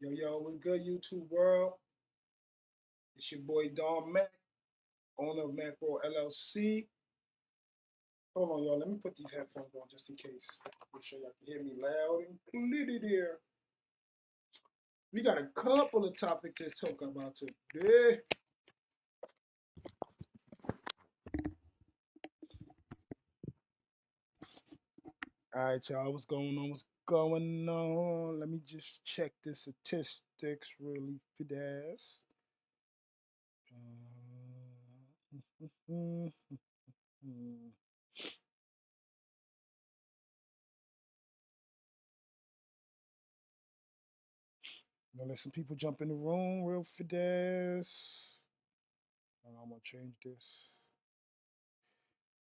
Yo, what's good, YouTube world? It's your boy Don Mac, owner of Macro LLC. Hold on, y'all. Let me put these headphones on just in case. Make sure y'all can hear me loud and clear there. We got a couple of topics to talk about today. All right, y'all. What's going on? What's going on? Let me just check the statistics really fast. Gonna let some people jump in the room real fast. I'm gonna change this.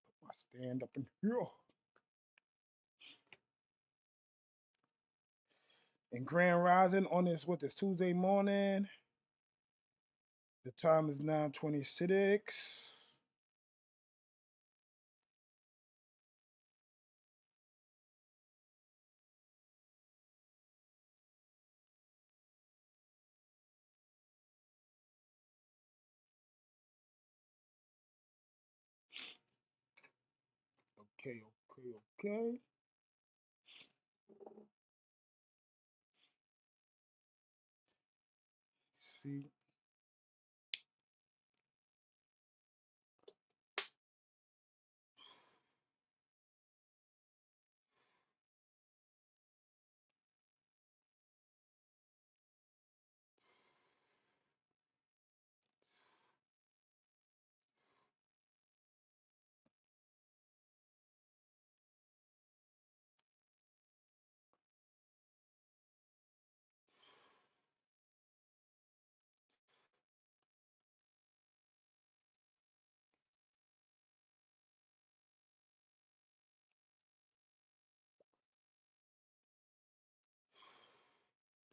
Put my stand up in here. And Grand Rising on this Tuesday morning. The time is 9:26. Okay. See.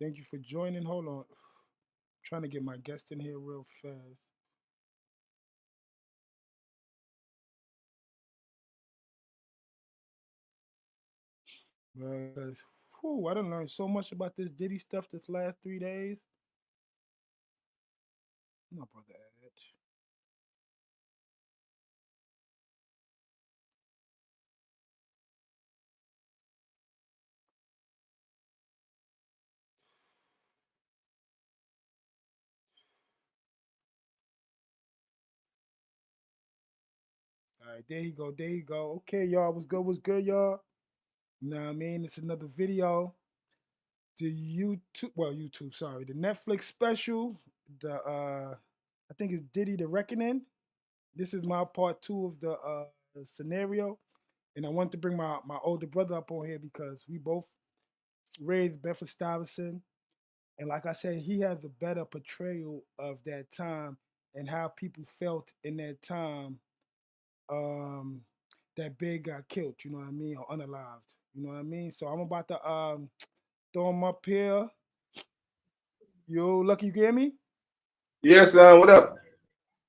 Thank you for joining. Hold on. I'm trying to get my guest in here real fast. Because I done learned so much about this Diddy stuff this last 3 days. My brother Ed. All right, there you go. Okay, y'all, what's good, y'all? You know what I mean? It's another video. YouTube, sorry, the Netflix special, I think it's Diddy the Reckoning. This is my part two of the scenario. And I wanted to bring my older brother up on here because we both raised Bedford Stuyvesant. And like I said, he has a better portrayal of that time and how people felt in that time um, that Big got killed, you know what I mean, or unalived, you know what I mean? So I'm about to throw him up here. Yo, Lucky, you can hear me? Yes, what up?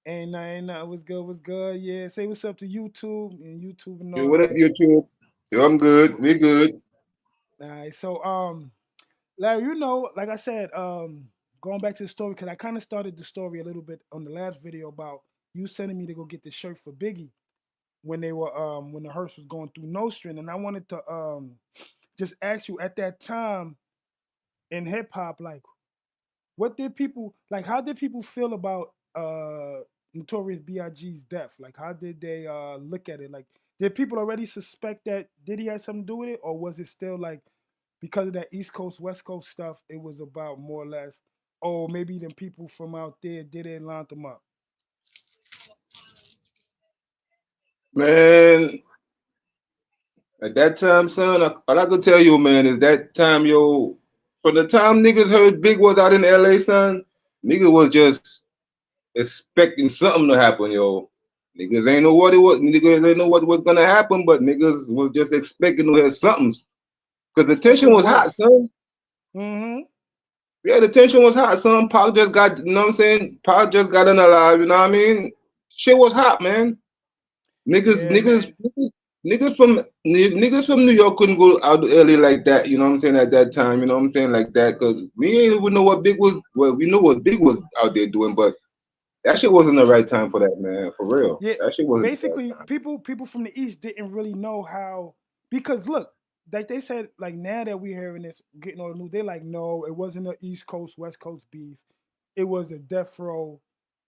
Ain't nothing, what's good? Yeah, say what's up to YouTube and YouTube and Yo, all what up, that. YouTube? Yo, I'm good. We good. All right, so Larry, you know, like I said, going back to the story, because I kind of started the story a little bit on the last video about you sending me to go get the shirt for Biggie when they were when the hearse was going through Nostrand, and I wanted to just ask you at that time in hip hop, like, what did people like? How did people feel about Notorious B.I.G.'s death? Like, how did they look at it? Like, did people already suspect that Diddy had something to do with it, or was it still like because of that East Coast West Coast stuff? It was about more or less, oh, maybe them people from out there did it and lined them up. Man, at that time, son, all I could tell you, man, is that time, yo, from the time niggas heard Big was out in LA, son, niggas was just expecting something to happen, yo. Niggas ain't know what it was. Niggas ain't know what was gonna happen, but niggas was just expecting to hear something. Cause the tension Expecting was hot, worse. son. Mm-hmm. Yeah, the tension was hot, son. Pac just got, you know what I'm saying? Pac just got unalive, you know what I mean? Shit was hot, man. Niggas, Yeah, niggas, man. niggas, niggas from New York couldn't go out early like that. You know what I'm saying? At that time, you know what I'm saying, like that, because we ain't even know what Big was. Well, we know what Big was out there doing, but that shit wasn't the right time for that, man. For real, Yeah, that shit wasn't the right basically, time. people from the east didn't really know how, because look, like they said, like now that we're hearing this, getting all the news, they like, no, it wasn't a East Coast West Coast beef, it was a Death Row,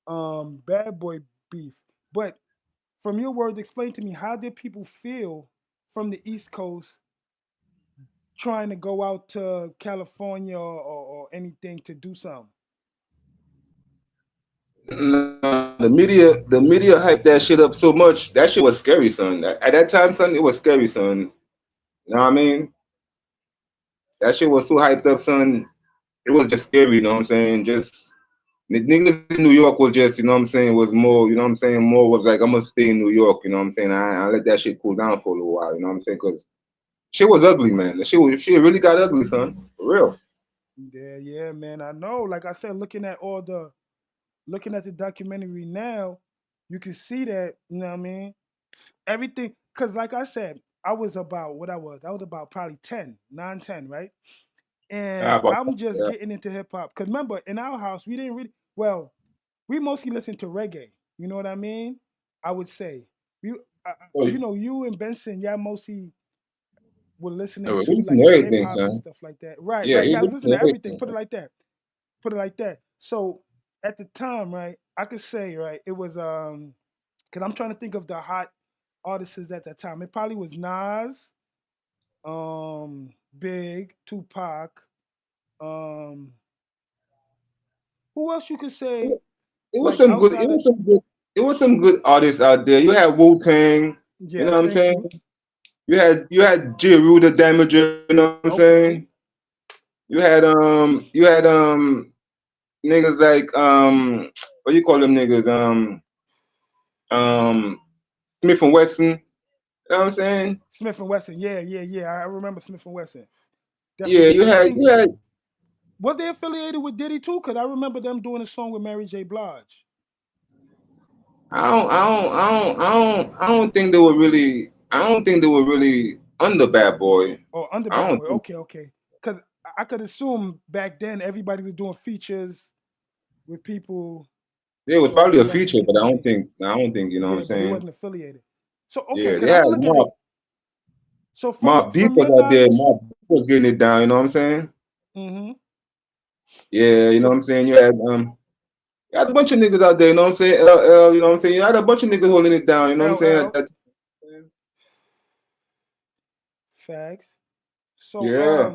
Bad Boy beef. But from your words, explain to me, how did people feel from the East Coast trying to go out to California or anything to do something? Nah, the media hyped that shit up so much. That shit was scary, son. At that time, son, it was scary, son. You know what I mean? That shit was so hyped up, son. It was just scary. You know what I'm saying? Just niggas in New York was just, you know what I'm saying, was more, you know what I'm saying, more was like, I'm gonna stay in New York, you know what I'm saying? I let that shit cool down for a little while, you know what I'm saying? Because shit was ugly, man. The shit really got ugly, son. For real. Yeah, yeah, man. I know. Like I said, looking at the documentary now, you can see that, you know what I mean? Everything, because like I said, I was about what I was. I was about probably 10, 9, 10, right? And How about I'm that? just Yeah. getting into hip hop. Because remember, in our house, we didn't really, well, we mostly listened to reggae. You know what I mean? I would say. We, Oh, you and Benson, y'all mostly were listening we to listen like to the hip everything, hop and son. stuff like that. Right, Yeah, right. you Yeah, I was listen listening to to everything. everything, Put it man. like that. Put it like that. So at the time, right, I could say, right, it was because I'm trying to think of the hot artists at that time. It probably was Nas, Big, Tupac, um, who else you could say It was like some good. It outside of, was some good. It was some good artists out there. You had Wu Tang. You know yes, what I'm thank saying? you. You had J. Rue the Damager. You know what I'm saying? Okay. You had niggas like what do you call them niggas? Um Smith and Wesson. You know what I'm saying? Smith and Wesson. Yeah, yeah, yeah. I remember Smith and Wesson. Yeah, Definitely. you Because I had think, you had were they affiliated with Diddy too? Because I remember them doing a song with Mary J. Blige. I don't think they were really under Bad Boy. Or under I Bad don't Boy. think Okay, okay. Because I could assume back then everybody was doing features with people, it was so probably a everybody could feature, get but the I don't money. think I don't think, you know what I'm Yeah, but they saying? wasn't affiliated. So okay, Yeah, they because I'm had gonna look at it. So Mob Deep from was your out there, knowledge, Mob Deep was getting it down, you know what I'm saying? mm-hmm. Yeah, you So know what I'm saying? You had a bunch of niggas out there, you know what I'm saying? LL, you know what I'm saying? You had a bunch of niggas holding it down, you know what I'm saying? At LL that facts. So yeah.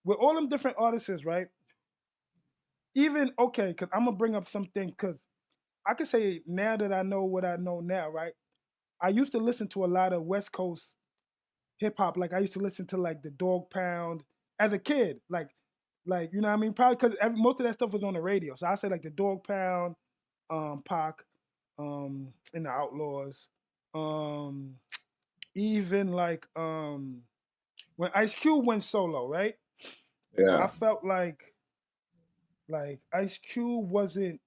with all them different artists, right? Even okay, because I'm gonna bring up something because I could say now that I know what I know now, right? I used to listen to a lot of West Coast hip hop. Like I used to listen to like the Dog Pound as a kid. Like you know what I mean? Probably because most of that stuff was on the radio. So I say like the Dog Pound, Pac, and the Outlaws, um, even like when Ice Cube went solo, right? I Yeah. felt like Ice Cube wasn't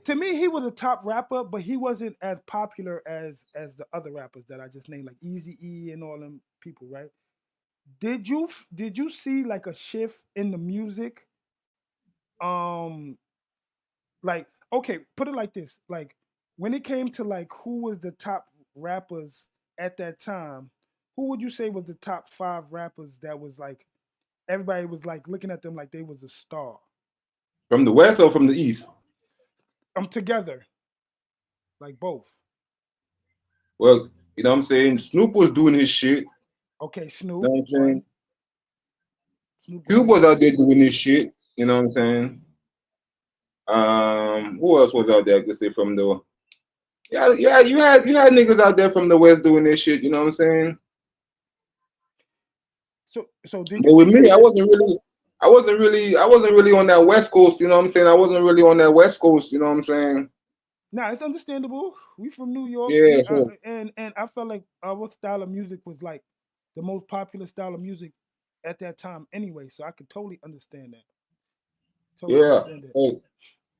to me he was a top rapper, but he wasn't as popular as the other rappers that I just named, like Easy E and all them people, right? Did you see like a shift in the music? Um, like okay, put it like this: like when it came to like who was the top rappers at that time, who would you say was the top 5 rappers that was like everybody was like looking at them like they was a star? From the West or from the East? Together, like both. Well, you know what I'm saying? Snoop was doing his shit, you Okay, know Snoop what I'm saying? one. Snoop was Cube one. was out there doing his shit, you know what I'm saying? Who else was out there? I could say from the yeah, yeah, you had niggas out there from the West doing their shit, you know what I'm saying? So did But you with think me, that I that wasn't really, I wasn't really on that West Coast. You know what I'm saying? I wasn't really on that West Coast. You know what I'm saying? Nah, it's understandable. We from New York, Yeah. So and I felt like our style of music was like the most popular style of music at that time anyway. So I could totally understand that. Totally yeah. understand that. Hey,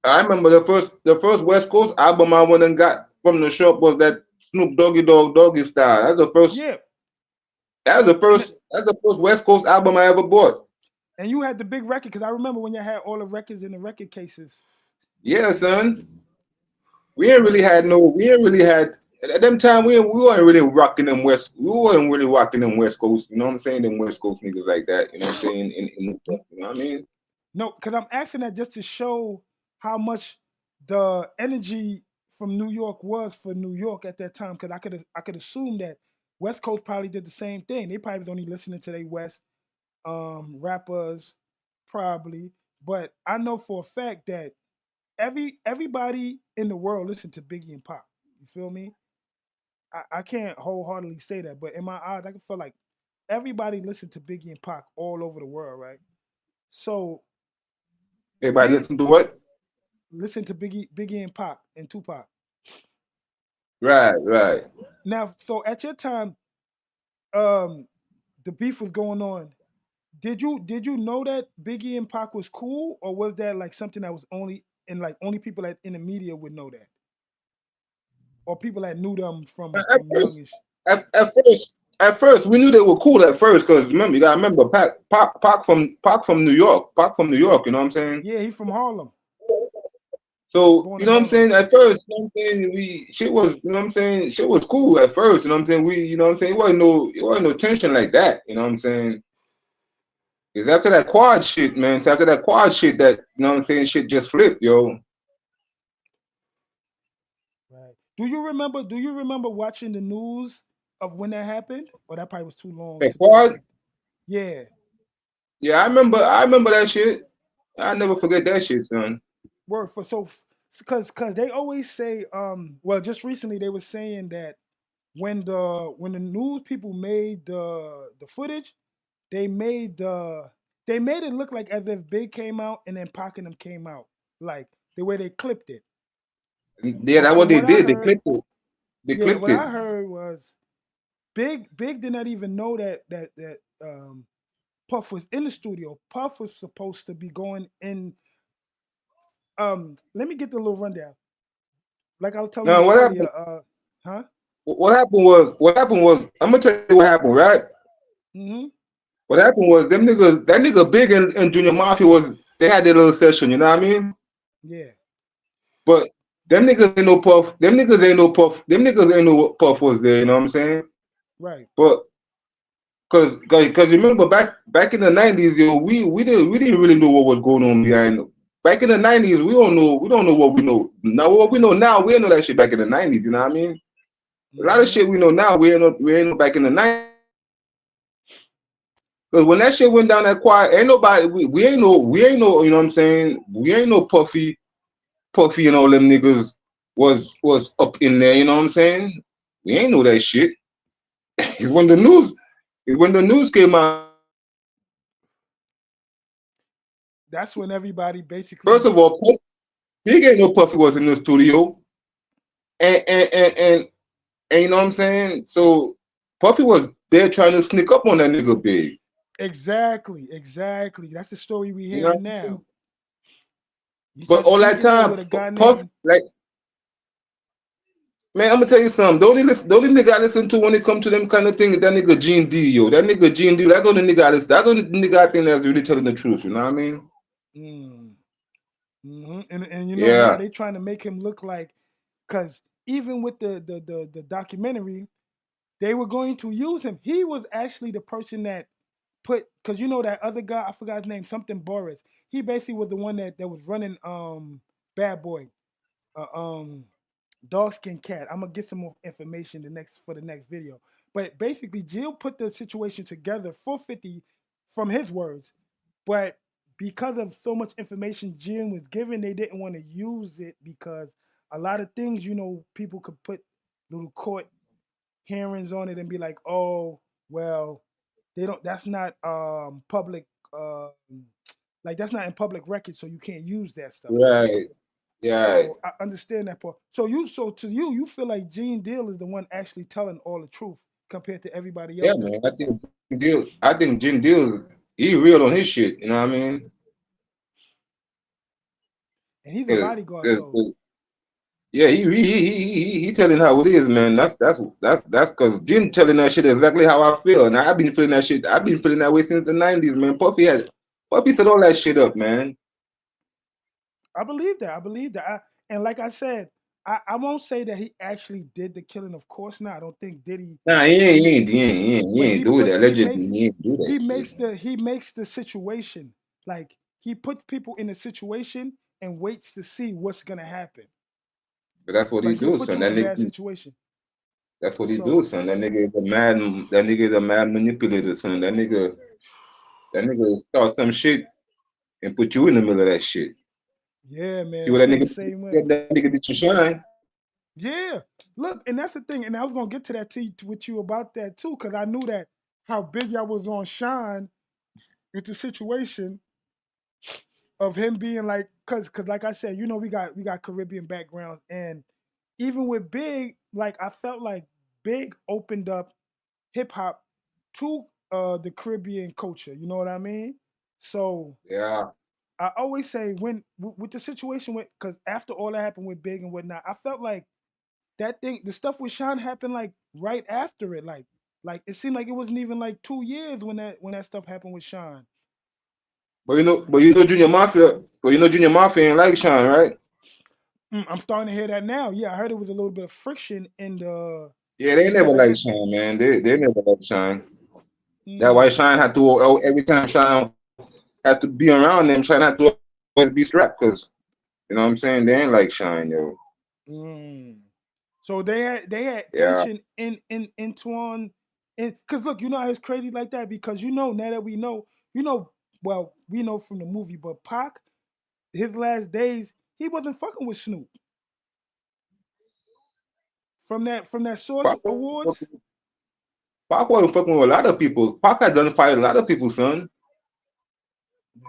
I remember the first West Coast album I went and got from the shop was that Snoop Doggy Style. Yeah, and That's the first West Coast album I ever bought. you had the big record because I remember when you had all the records in the record cases. Yeah, son. Right. We ain't really had at them time we weren't really rocking them West we weren't really rocking them West Coast, you know what I'm saying? Them West Coast niggas like that, you know what I'm saying? In New York, you know what I mean? No, because I'm asking that just to show how much the energy from New York was for New York at that time. Because I could assume that West Coast probably did the same thing. They probably was only listening to their West rappers, probably. But I know for a fact that everybody in the world listened to Biggie and Pop. You feel me? I can't wholeheartedly say that, but in my eyes, I can feel like everybody listened to Biggie and Pac all over the world, right? So Everybody they listen to what? listen to Biggie and Pac and Tupac. Right, right. Now, so at your time, um, the beef was going on. Did you know that Biggie and Pac was cool, or was that like something that was only and like only people that in the media would know that, or people that knew them At from first, youngish? at first, we knew they were cool at first because remember, you gotta remember Pac from New York, Pac from New York. You know what I'm saying? Yeah, he from Harlem, So born you in know what I'm Harlem. saying. At first, you know what I'm saying, we shit was you know what I'm saying. Shit was cool at first. You know what I'm saying. We you know what I'm saying. It wasn't no tension like that. You know what I'm saying. It's after that quad shit, man. It's after that quad shit that you know what I'm saying. Shit just flipped, yo. Right. Do you remember watching the news of when that happened? Or that probably was too long That to think quad, about. Yeah. yeah, I remember that shit. I never forget that shit, son. Word for so because they always say well just recently they were saying that when the news people made the footage, they made they made it look like as if Big came out and then Pac and them came out. Like the way they clipped it. Yeah, But that's what from they what I did. They heard, clipped it. They yeah, clipped what it. I heard was Big did not even know that Puff was in the studio. Puff was supposed to be going in. Let me get the little rundown. Like I was telling Now you what earlier. happened? Huh? What happened was I'm gonna tell you what happened, right? Mm-hmm. What happened was them niggas, that nigga Big and Junior Mafia was they had their little session, you know what I mean? Yeah. But them niggas ain't no Puff. Them niggas ain't no Puff. Them niggas ain't no Puff was there, you know what I'm saying? Right. But cause remember back in the '90s, yo, we didn't really know what was going on behind. Back in the '90s, we don't know what we know now. What we know now, we didn't know that shit back in the '90s. You know what I mean? A lot of Mm-hmm. shit we know now, we ain't know back in the '90s. Cause when that shit went down that quiet, ain't nobody we ain't no you know what I'm saying? We ain't no Puffy and all them niggas was up in there, you know what I'm saying? We ain't know that shit. It's when the news came out. That's when everybody First basically of all, Big ain't no Puffy was in the studio. And you know what I'm saying? So Puffy was there trying to sneak up on that nigga Big. exactly. That's the story we You know what hearing I now. mean? He But tried to all sneak that in there time, with a guy Puff, named like, man, I'm gonna tell you something. The only nigga I listen to when it come to them kind of things is that nigga Gene D, yo. That nigga Gene D, that's the only nigga I listen. That's the only nigga I think that's really telling the truth. You know what I mean? mm, hmm and now Yeah. they trying to make him look like because even with the documentary, they were going to use him. He was actually the person that put because that other guy, I forgot his name, something Boris. He basically was the one that was running Bad Boy. Um Dog Skin Cat. I'm gonna get some more information the next video. But basically, Jill put the situation together for 50 from his words. But because of so much information Jim was given, they didn't want to use it because a lot of things, people could put little court hearings on it and be like, oh, well, they don't. That's not public. Like that's not in public record, so you can't use that stuff. You feel Right. me? Yeah. So I understand that part. So to you, you feel like Gene Deal is the one actually telling all the truth compared to everybody Yeah, else that's man. I think Jim Deal, he real on his shit. You know what I mean? and he's a Cause, bodyguard. cause, So 'cause- Yeah, he telling how it is, man. That's because Jim telling that shit exactly how I feel. Now I've been feeling that shit. I've been feeling that way since the '90s, man. Puffy set all that shit up, man. I believe that. I believe that. And like I said, I won't say that he actually did the killing. Of course not. I don't think Diddy. Nah, He, he but ain't do it. he Allegedly, makes he ain't do that shit, man. he makes the situation, like he puts people in a situation and waits to see what's gonna happen. But that's what he Like he'll do, put son. you in a bad situation. That's what he do, So son. That nigga is a mad manipulator, son. That nigga start some shit and put you in the middle of that shit. yeah, See man, I what that feel the nigga same way. that nigga did to shine. Yeah, look, and that's the thing. And I was gonna get to that with you about that too, because I knew that how big I was on Shine with the situation of him being like, cause like I said, we got Caribbean backgrounds, and even with Big, like I felt like Big opened up hip hop to the Caribbean culture. You know what I mean? So Yeah. I always say with the situation with, because after all that happened with Big and whatnot, I felt like that thing, the stuff with Sean happened like right after it, like it seemed like it wasn't even like 2 years when that stuff happened with Sean. But you know Junior Mafia ain't like Shine, right? I'm starting to hear that now. Yeah, I heard it was a little bit of friction in the Yeah, they never because I like guess Shine, man. They never like Shine. That's why mm, Shine had to every time Shine had to be around them, Shine had to always be strapped because you know what I'm saying? They ain't like Shine, yo. mm. So they had Yeah. tension in Tuan, and because look, you know how it's crazy like that because now that we know, well we know from the movie, but Pac, his last days, he wasn't fucking with Snoop from that Source Pac wasn't Awards. fucking Pac wasn't fucking with a lot of people. Pac had done fight a lot of people, son.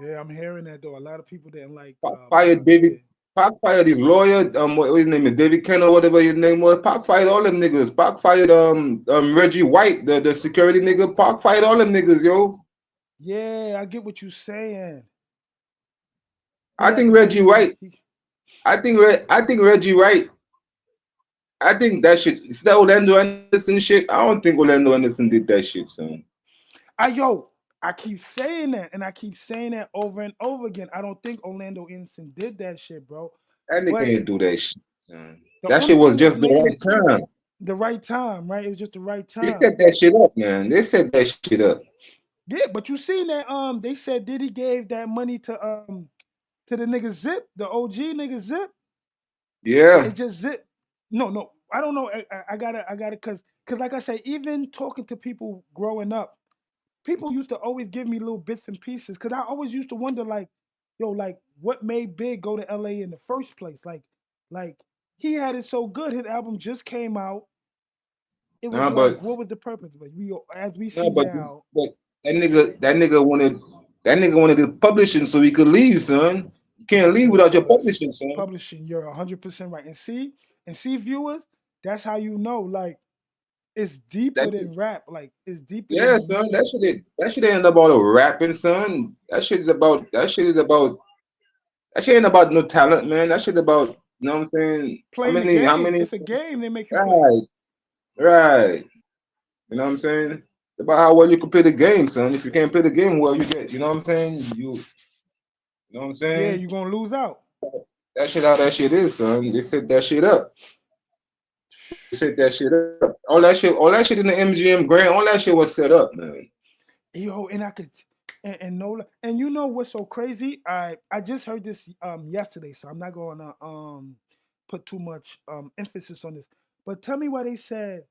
Yeah, I'm hearing that though. A lot of people didn't like Pac fired Pac. David. Yeah, Pac fired his lawyer. What his name is? David Ken or whatever his name was. Pac fired all them niggas. Pac fired Reggie White, the security nigga. Pac fired all them niggas, yo. yeah, I get what you're saying. He I had to think go Reggie from White. I think Reggie White. I think that shit. It's that Orlando Anderson shit. I don't think Orlando Anderson did that shit, son. yo, I keep saying that, and I keep saying that over and over again. I don't think Orlando Innocent did that shit, bro. That nigga But ain't do that shit, son. the That only shit was thing that's just the making right it time. the right time, right? It was just the right They time. set that shit up, man. They set that shit up. Yeah, but you seen that they said Diddy gave that money to the nigga Zip, the OG nigga Zip. Yeah. It's just Zip. No, no, I don't know. I gotta, cause like I say, even talking to people growing up, people used to always give me little bits and pieces because I always used to wonder, like, yo, like, what made Big go to LA in the first place? Like he had it so good. His album just came out. It was Nah, like, but what was the purpose? But as we no, see now, but that nigga wanted the publishing so he could leave, son. You can't that's leave what it without your was. publishing, son. Publishing, you're 100% right. And see, viewers, that's how you know, like, it's deeper That than rap. Like, it's deeper than yeah, the son. music. That shit ain't about a rapping, son. That shit ain't about no talent, man. That shit about you know what I'm saying? Playing the How game. many It's a game they make you play. right, right. You know what I'm saying? It's about how well you can play the game, son. If you can't play the game well, you get, you know what I'm saying? You know what I'm Yeah, saying? you're gonna lose out. That shit how that shit is, son. They set that shit up. They set that shit up. All that shit in the MGM Grand, all that shit was set up, man. Yo, and I could and no, and you know what's so crazy? I just heard this yesterday, so I'm not gonna put too much emphasis on this. But tell me why they said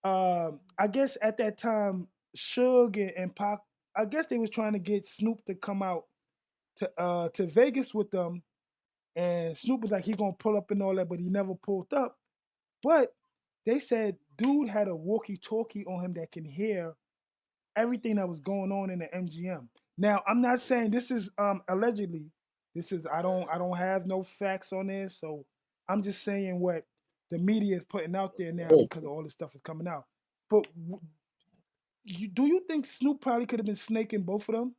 I guess at that time Suge and Pac, I guess they was trying to get Snoop to come out to Vegas with them, and Snoop was like he gonna pull up and all that, but he never pulled up. But they said dude had a walkie-talkie on him that can hear everything that was going on in the MGM. Now, I'm not saying this is allegedly. This is I don't have no facts on this, so I'm just saying what the media is putting out there now because of all this stuff is coming out. But do you think Snoop probably could have been snaking both of them?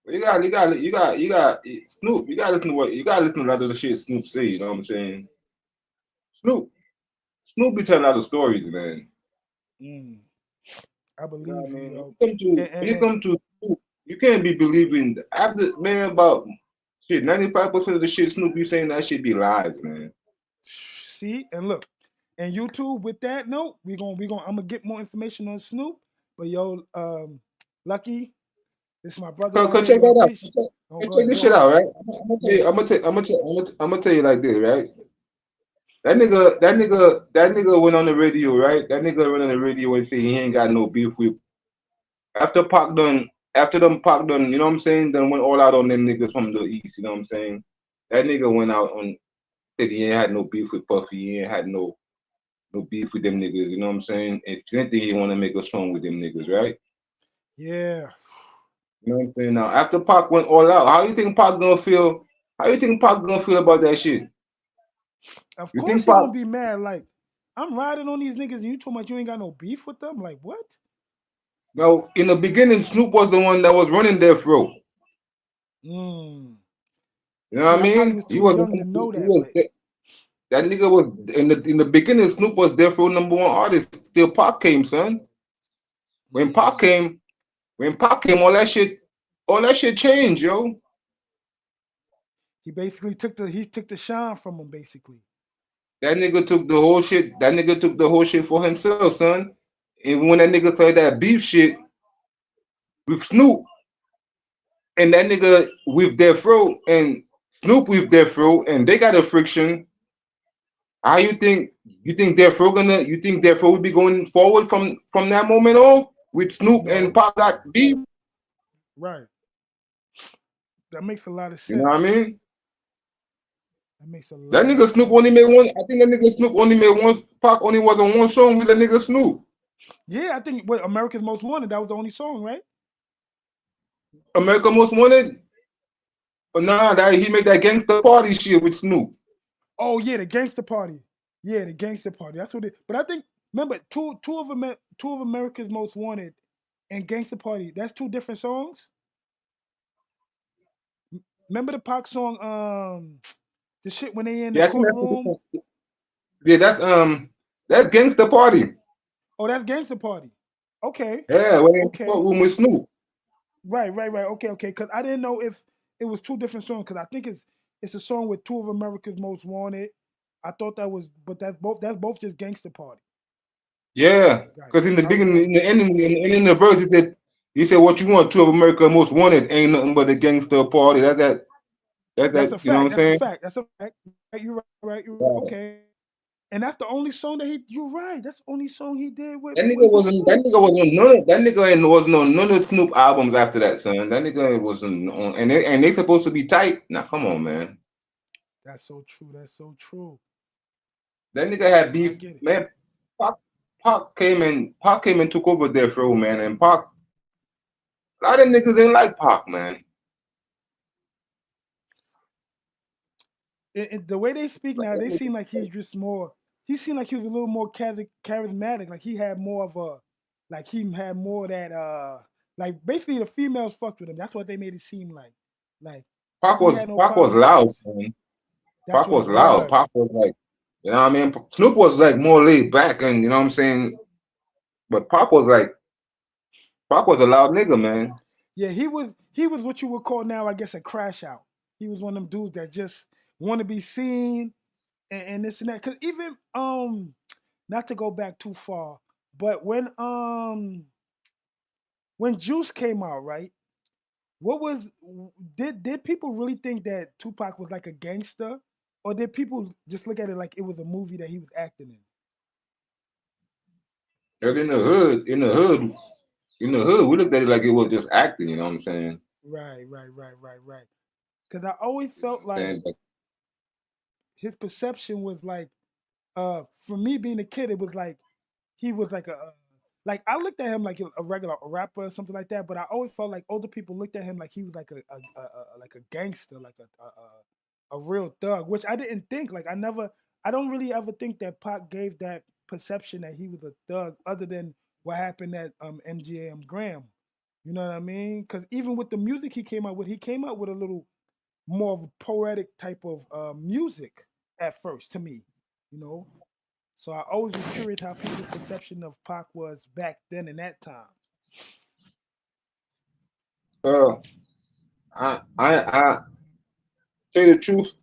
You got Snoop. You got to listen to what you got to listen to a lot of the shit Snoop say. You know what I'm saying? Snoop, Snoop be telling a lot of stories, man. Mm, I You know what believe I you, mean? yo. When you come to Snoop, you can't be believing after man about shit. 95% of the shit Snoop be saying that shit be lies, man. See and look, and YouTube. With that note, we gonna I'm gonna get more information on Snoop. But yo, Lucky, this is my brother Cause, right cause here. check Yo, I that out. appreciate. Oh, go Check ahead, this go shit ahead. out, right? I'm gonna tell Yeah, you. I'm gonna tell you like this, right? That nigga went on the radio, right? That nigga went on the radio and say he ain't got no beef with after Pac done. After them Pac done, you know what I'm saying? Then went all out on them niggas from the east, you know what I'm saying? That nigga went out on said he ain't had no beef with Puffy. He ain't had no beef with them niggas. You know what I'm saying? If anything, he want to make a song with them niggas, right? yeah. You know what I'm saying? Now, after Pac went all out, how you think Pac gonna feel? How you think Pac gonna feel about that shit? Of You course think he Pac? gonna be mad. Like I'm riding on these niggas, and you told me you ain't got no beef with them. Like what? Now, in the beginning, Snoop was the one that was running Death Row. Mm. You know See, what I I probably mean? was He too was, young to know he that, was but that nigga was in the beginning. Snoop was Death Row number one artist. Still, Pac came, son. When Pac mm, came, when Pac came, all that shit changed, yo. he basically took the shine from him, basically. That nigga took the whole shit. That nigga took the whole shit for himself, son. And when that nigga started that beef shit with Snoop, and that nigga with Death Row, and Snoop with Death Row, and they got a friction. How you think Death Row will be going forward from that moment on with Snoop and No, Pac got beef? right. That makes a lot of You know what I sense. mean? That makes a That lot of nigga Snoop only sense. made one. I think that nigga Snoop only made one. Pac only was on one song with the nigga Snoop. Yeah, I think what America's Most Wanted. That was the only song, right? America Most Wanted. But nah, that he made that gangster party shit with Snoop. Oh yeah, the Gangster Party. Yeah, the Gangster Party. That's what it. But I think remember two of America's Most Wanted and Gangster Party. That's two different songs. Remember the Pac song, the shit when they in the Yeah, I think that's what courtroom. yeah, that's gangster party. Oh, that's Gangster Party. Okay, Yeah, when in the okay, courtroom with Snoop. right. Okay. Because I didn't know if it was two different songs. Because I think it's a song with two of America's Most Wanted. I thought that was, but that's both just Gangster Party. Yeah, Got because in the it. beginning, in the ending, in the verse, he said, "What you want? Two of America Most Wanted ain't nothing but a gangster party." That's that. That's That's that. a You know what fact. I'm That's a saying? fact. That's a fact. Right, you're right. Right. You're right. Yeah. Okay. And that's the only song that he. You're right. That's the only song he did with That nigga with, with wasn't. That Snoop. nigga wasn't none. That nigga ain't wasn't on none of Snoop albums after that, son. That nigga wasn't on. And they supposed to be tight. Now, come on, man. That's so true. That's so true. That nigga had No, I beef, get it. man. Pac, Pac came and took over Death Row, man. And Pac, a lot of them niggas ain't like Pac, man. The way they speak Like, now, that they seem nigga- like he's just more. He seemed like he was a little more charismatic. Like he had more of a, like he had more of that. Like basically the females fucked with him. That's what they made it seem like. Like Pac he was had no Pac was problem with loud, chicks. man. That's Pac what was it loud. was. Pac was like, you know what I mean? Snoop was like more laid back, and you know what I'm saying. But Pac was a loud nigga, man. Yeah, he was what you would call now, I guess, a crash out. He was one of them dudes that just want to be seen and this and that. Cause even not to go back too far, but when Juice came out, right? What was did people really think that Tupac was like a gangster, or did people just look at it like it was a movie that he was acting in? And in the hood, we looked at it like it was just acting. You know what I'm saying? Right. Because I always felt like And but his perception was like, for me being a kid, it was like he was like like I looked at him like a regular rapper or something like that, but I always felt like older people looked at him like he was like like a gangster, like a real thug, which I didn't think. Like I don't really ever think that Pac gave that perception that he was a thug, other than what happened at MGM Graham. You know what I mean? Because even with the music he came out with a little more of a poetic type of music at first to me, you know. So I always was curious how people's perception of Pac was back then in that time. Uh, I tell you the truth.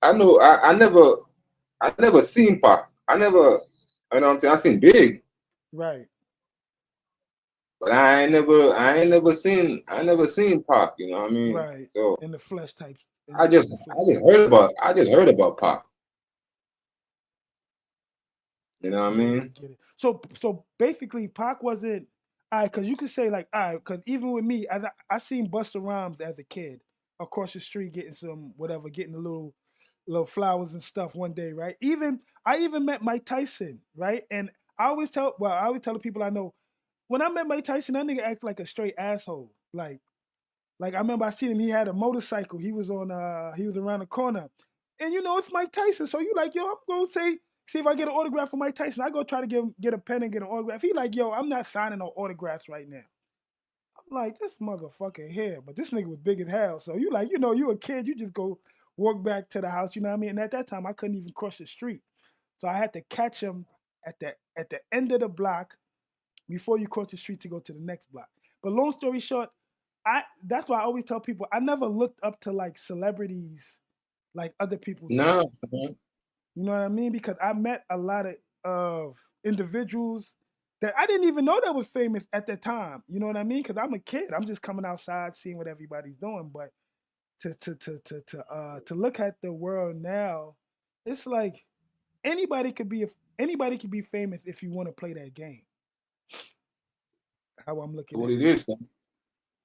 I know I never seen Pac. I never, you know what I'm saying. I seen Big, Right, but I never seen Pac. You know what I mean? right. So In the flesh type, in the flesh. I just heard about Pac. You know what I Yeah, I mean? get it. So basically, Pac wasn't. All right, because you could say like, all right, because even with me, as I seen Busta Rhymes as a kid across the street getting some whatever, getting a little flowers and stuff one day, right? Even I even met Mike Tyson, right? And I always tell the people I know, when I met Mike Tyson, that nigga act like a straight asshole. Like I remember I seen him. He had a motorcycle. He was around the corner, and you know it's Mike Tyson. So you like, yo, I'm gonna say see if I get an autograph for Mike Tyson. I go try to get a pen and get an autograph. He like, yo, I'm not signing no autographs right now. I'm like, this motherfucker here, but this nigga was big as hell. So you like, you know, you a kid, you just go walk back to the house. You know what I mean? And at that time, I couldn't even cross the street, so I had to catch him at the end of the block before you cross the street to go to the next block. But long story short, I that's why I always tell people I never looked up to like celebrities like other people did. No, man. You know what I mean? Because I met a lot of individuals that I didn't even know that was famous at the time. You know what I mean? Because I'm a kid. I'm just coming outside seeing what everybody's doing. But to look at the world now, it's like anybody could be anybody could be famous if you want to play that game. How I'm looking What at it it. is. Man.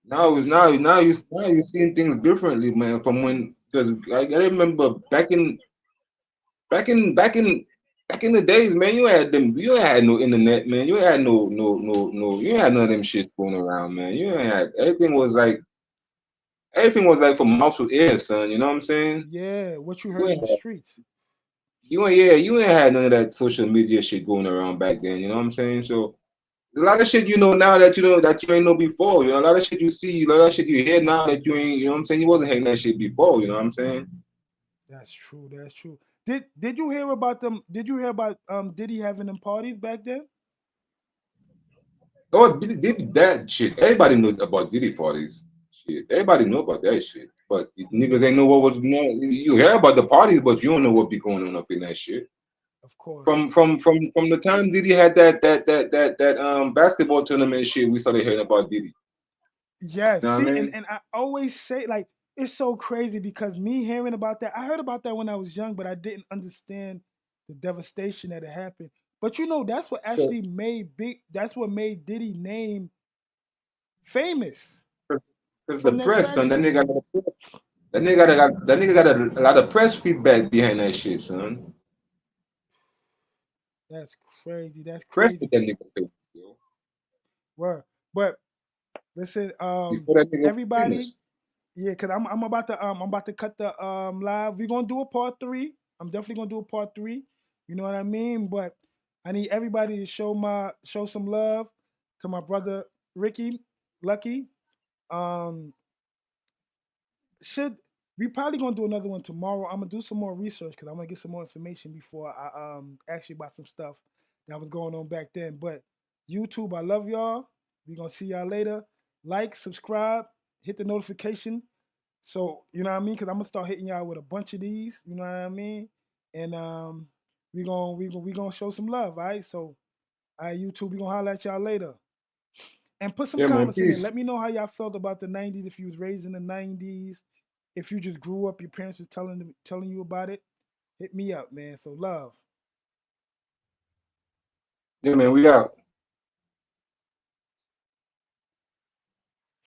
Yeah. So Now you seeing things differently, man. From when because I remember back in the days, man. You ain't had no internet, man. You ain't had you ain't had none of them shits going around, man. You ain't had everything was like from mouth to ear, son. You know what I'm saying? yeah, what you You heard in ain't the had, streets. you ain't had none of that social media shit going around back then. You know what I'm saying? So a lot of shit you know now that you know that you ain't know before. You know, a lot of shit you see, a lot of shit you hear now that you ain't. You know what I'm saying? You wasn't hearing that shit before. You know what I'm saying? That's true. That's true. Did you hear about them? Did you hear about Diddy having them parties back then? Oh, Diddy, that shit. Everybody knew about Diddy parties. Shit, everybody knew about that shit. But niggas ain't Yeah, know what was. No, you hear about the parties, but you don't know what be going on up in that shit. of course, of course. From the time Diddy had that basketball tournament shit, we started hearing about Diddy. Yeah, You know what see, I and, mean? and I always say like it's so crazy because me hearing about that, I heard about that when I was young, but I didn't understand the devastation that had happened. But you know, that's what actually made big. That's what made Diddy name famous Because the from that press, son, tragedy. that nigga got a lot of press feedback behind that shit, son. That's crazy. That's Press with crazy. that nigga famous, yo. Word. But listen, Before that nigga was everybody, famous. yeah, cause I'm about to cut the live. We're gonna do a part three. I'm definitely gonna do a part three. You know what I mean? But I need everybody to show some love to my brother Ricky, Lucky. Um, should we probably gonna do another one tomorrow? I'm gonna do some more research because I'm gonna get some more information before I ask you about some stuff that was going on back then. But YouTube, I love y'all. We gonna see y'all later. Like, subscribe, hit the notification. So you know what I mean? Because I'm gonna start hitting y'all with a bunch of these. You know what I mean? And we gonna show some love. All right. So all right, YouTube, we gonna holler at y'all later. And put some Yeah, man. comments in there. Peace. Let me know how y'all felt about the '90s. If you was raised in the '90s, if you just grew up, your parents were telling you about it. Hit me up, man. So love. Yeah, man. We out.